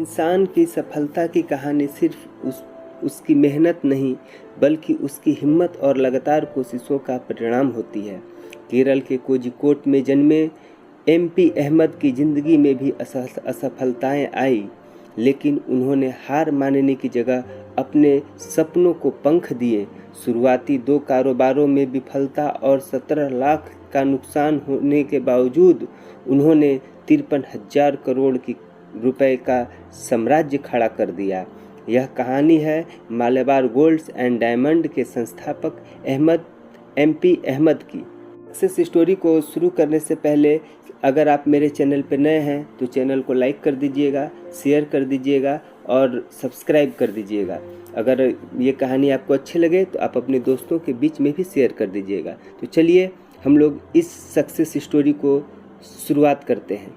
इंसान की सफलता की कहानी सिर्फ उसकी मेहनत नहीं, बल्कि उसकी हिम्मत और लगातार कोशिशों का परिणाम होती है। केरल के कोझिकोड में जन्मे एमपी अहमद की ज़िंदगी में भी असफलताएं आई, लेकिन उन्होंने हार मानने की जगह अपने सपनों को पंख दिए। शुरुआती 2 कारोबारों में विफलता और 17 लाख का नुकसान होने के बावजूद उन्होंने 53,000 करोड़ की रुपए का साम्राज्य खड़ा कर दिया। यह कहानी है मालाबार गोल्ड्स एंड डायमंड के संस्थापक एमपी अहमद की। सक्सेस स्टोरी को शुरू करने से पहले अगर आप मेरे चैनल पर नए हैं तो चैनल को लाइक कर दीजिएगा, शेयर कर दीजिएगा और सब्सक्राइब कर दीजिएगा। अगर ये कहानी आपको अच्छी लगे तो आप अपने दोस्तों के बीच में भी शेयर कर दीजिएगा। तो चलिए हम लोग इस सक्सेस स्टोरी को शुरुआत करते हैं।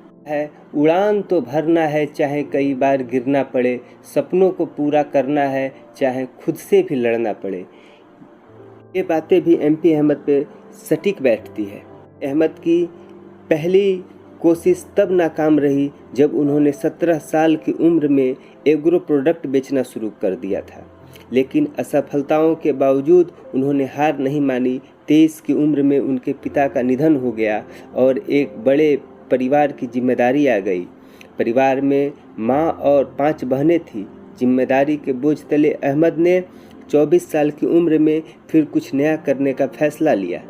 उड़ान तो भरना है चाहे कई बार गिरना पड़े, सपनों को पूरा करना है चाहे खुद से भी लड़ना पड़े। ये बातें भी एमपी अहमद पे सटीक बैठती है। अहमद की पहली कोशिश तब नाकाम रही जब उन्होंने 17 साल की उम्र में एग्रो प्रोडक्ट बेचना शुरू कर दिया था, लेकिन असफलताओं के बावजूद उन्होंने हार नहीं मानी। 23 की उम्र में उनके पिता का निधन हो गया और एक बड़े परिवार की जिम्मेदारी आ गई। परिवार में माँ और 5 बहनें थीं। जिम्मेदारी के बोझ तले अहमद ने 24 साल की उम्र में फिर कुछ नया करने का फैसला लिया।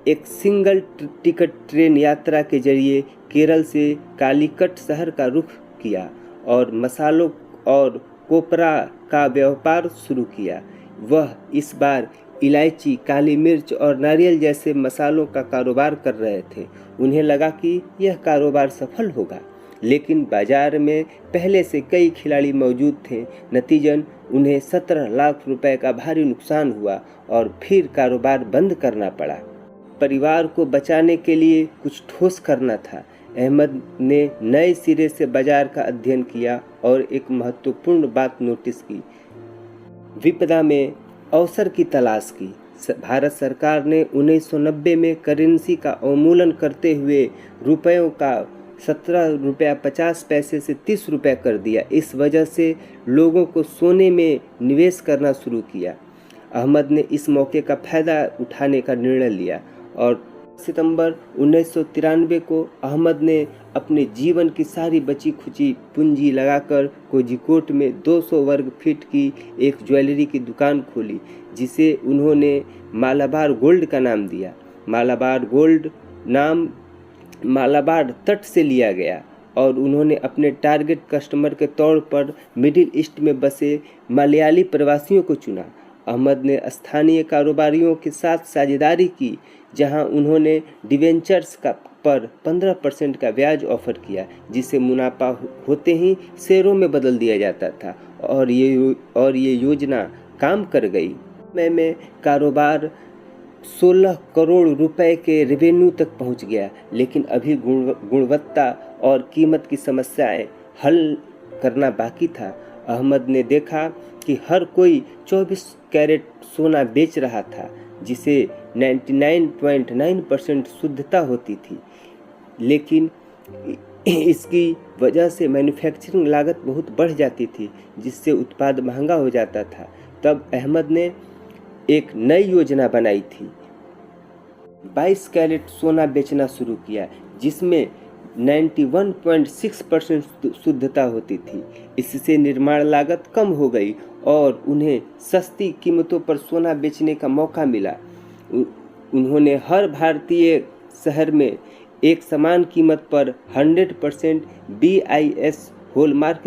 एक सिंगल टिकट ट्रेन यात्रा के जरिए केरल से कालीकट शहर का रुख किया और मसालों और कोपरा का व्यापार शुरू किया। वह इस बार इलायची, काली मिर्च और नारियल जैसे मसालों का कारोबार कर रहे थे। उन्हें लगा कि यह कारोबार सफल होगा, लेकिन बाजार में पहले से कई खिलाड़ी मौजूद थे। नतीजन उन्हें 17 लाख रुपए का भारी नुकसान हुआ और फिर कारोबार बंद करना पड़ा। परिवार को बचाने के लिए कुछ ठोस करना था। अहमद ने नए सिरे से बाजार का अध्ययन किया और एक महत्वपूर्ण बात नोटिस की। विपदा में अवसर की तलाश की। भारत सरकार ने 1990 में करेंसी का अवमूल्यन करते हुए रुपयों का 17 रुपया 50 पैसे से 30 रुपये कर दिया। इस वजह से लोगों को सोने में निवेश करना शुरू किया। अहमद ने इस मौके का फायदा उठाने का निर्णय लिया और सितंबर 1993 को अहमद ने अपने जीवन की सारी बची खुची पूंजी लगाकर कोझिकोड में 200 वर्ग फीट की एक ज्वेलरी की दुकान खोली, जिसे उन्होंने मालाबार गोल्ड का नाम दिया। मालाबार गोल्ड नाम मालाबार तट से लिया गया और उन्होंने अपने टारगेट कस्टमर के तौर पर मिडिल ईस्ट में बसे मलयाली प्रवासियों को चुना। अहमद ने स्थानीय कारोबारियों के साथ साझेदारी की, जहां उन्होंने डिवेंचर्स पर 15% का ब्याज ऑफर किया, जिसे मुनाफा होते ही शेयरों में बदल दिया जाता था और ये योजना काम कर गई। में कारोबार 16 करोड़ रुपए के रेवेन्यू तक पहुंच गया, लेकिन अभी गुणवत्ता और कीमत की समस्याएं हल करना बाकी था। अहमद ने देखा कि हर कोई 24 कैरेट सोना बेच रहा था, जिसे 99.9% शुद्धता होती थी, लेकिन इसकी वजह से मैन्युफैक्चरिंग लागत बहुत बढ़ जाती थी, जिससे उत्पाद महंगा हो जाता था। तब अहमद ने एक नई योजना बनाई थी। 22 कैरेट सोना बेचना शुरू किया, जिसमें 91.6% शुद्धता होती थी। इससे निर्माण लागत कम हो गई और उन्हें सस्ती कीमतों पर सोना बेचने का मौका मिला। उन्होंने हर भारतीय शहर में एक समान कीमत पर 100% BIS हॉलमार्क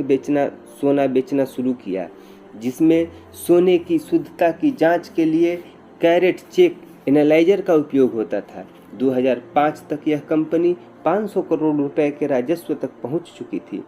सोना बेचना शुरू किया, जिसमें सोने की शुद्धता की जांच के लिए कैरेट चेक एनालाइजर का उपयोग होता था। 2005 तक यह कंपनी 500 करोड़ रुपए के राजस्व तक पहुंच चुकी थी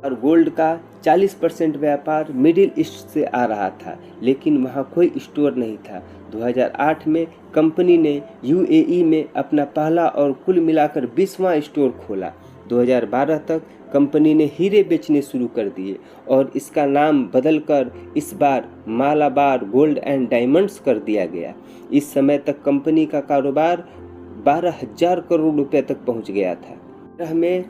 और गोल्ड का 40% व्यापार मिडिल ईस्ट से आ रहा था, लेकिन वहां कोई स्टोर नहीं था। 2008 में कंपनी ने UAE में अपना पहला और कुल मिलाकर 20वां स्टोर खोला। 2012 तक कंपनी ने हीरे बेचने शुरू कर दिए और इसका नाम बदलकर इस बार मालाबार गोल्ड एंड डायमंड्स कर दिया गया। इस समय तक कंपनी का कारोबार 12,000 करोड़ रुपए तक पहुंच गया था। में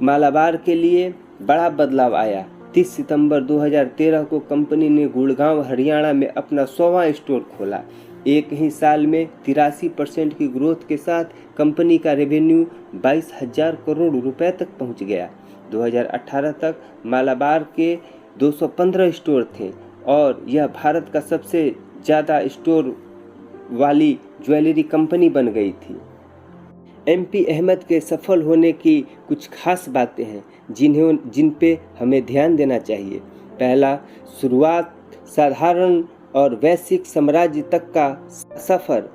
मालाबार के लिए बड़ा बदलाव आया। 30 सितंबर 2013 को कंपनी ने गुड़गांव हरियाणा में अपना 100वां स्टोर खोला। एक ही साल में 83% की ग्रोथ के साथ कंपनी का रेवेन्यू 22,000 करोड़ रुपए तक पहुंच गया। 2018 तक मालाबार के 215 स्टोर थे और यह भारत का सबसे ज़्यादा स्टोर वाली ज्वेलरी कंपनी बन गई थी। MP अहमद के सफल होने की कुछ खास बातें हैं जिन पे हमें ध्यान देना चाहिए। पहला, शुरुआत साधारण और वैश्विक साम्राज्य तक का सफ़र।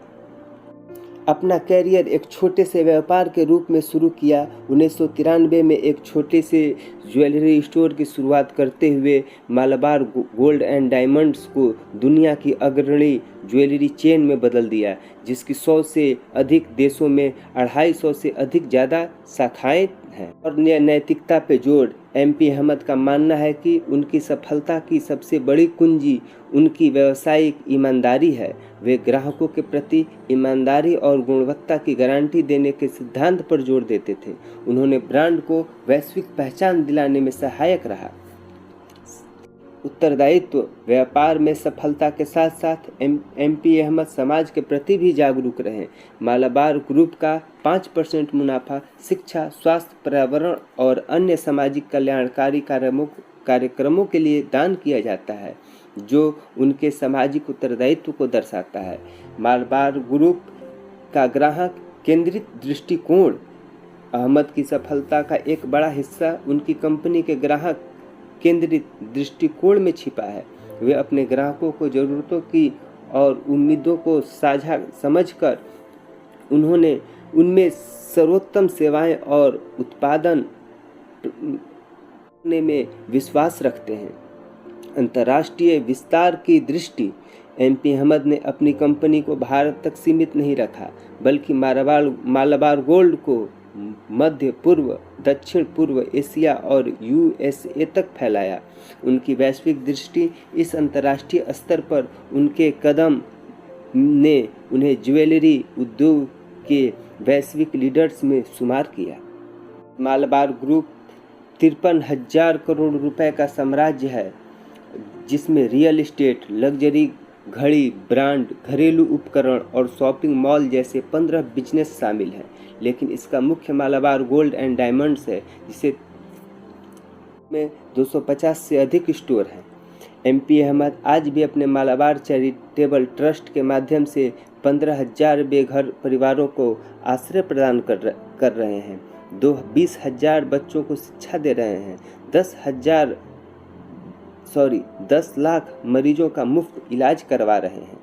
अपना कैरियर एक छोटे से व्यापार के रूप में शुरू किया। 1993 में एक छोटे से ज्वेलरी स्टोर की शुरुआत करते हुए मालाबार गोल्ड एंड डायमंड्स को दुनिया की अग्रणी ज्वेलरी चेन में बदल दिया, जिसकी 100 से अधिक देशों में 250 से अधिक ज़्यादा शाखाएं हैं। और नैतिकता पे जोर। MP अहमद का मानना है कि उनकी सफलता की सबसे बड़ी कुंजी उनकी व्यावसायिक ईमानदारी है। वे ग्राहकों के प्रति ईमानदारी और गुणवत्ता की गारंटी देने के सिद्धांत पर जोर देते थे। उन्होंने ब्रांड को वैश्विक पहचान दिलाने में सहायक रहा। उत्तरदायित्व। व्यापार में सफलता के साथ साथ MP अहमद समाज के प्रति भी जागरूक रहे। मालाबार ग्रुप का 5% मुनाफा शिक्षा, स्वास्थ्य, पर्यावरण और अन्य सामाजिक कल्याणकारी कार्यक्रमों के लिए दान किया जाता है, जो उनके सामाजिक उत्तरदायित्व को दर्शाता है। मालाबार ग्रुप का ग्राहक केंद्रित दृष्टिकोण। अहमद की सफलता का एक बड़ा हिस्सा उनकी कंपनी के ग्राहक केंद्रित दृष्टिकोण में छिपा है। वे अपने ग्राहकों को ज़रूरतों की और उम्मीदों को साझा समझकर उन्होंने उनमें सर्वोत्तम सेवाएं और उत्पादन करने में विश्वास रखते हैं। अंतर्राष्ट्रीय विस्तार की दृष्टि। MP अहमद ने अपनी कंपनी को भारत तक सीमित नहीं रखा, बल्कि मालाबार गोल्ड को मध्य पूर्व, दक्षिण पूर्व एशिया और USA तक फैलाया। उनकी वैश्विक दृष्टि इस अंतर्राष्ट्रीय स्तर पर उनके कदम ने उन्हें ज्वेलरी उद्योग के वैश्विक लीडर्स में शुमार किया। मालाबार ग्रुप 53,000 करोड़ रुपए का साम्राज्य है, जिसमें रियल एस्टेट, लग्जरी घड़ी, ब्रांड, घरेलू उपकरण और शॉपिंग मॉल जैसे 15 बिजनेस शामिल हैं। लेकिन इसका मुख्य मालाबार गोल्ड एंड डायमंड्स है, जिसे में 250 से अधिक स्टोर हैं। MP अहमद आज भी अपने मालाबार चैरिटेबल ट्रस्ट के माध्यम से 15,000 बेघर परिवारों को आश्रय प्रदान कर रहे हैं। 20,000 बच्चों को शिक्षा दे रहे हैं। 10 लाख मरीजों का मुफ्त इलाज करवा रहे हैं।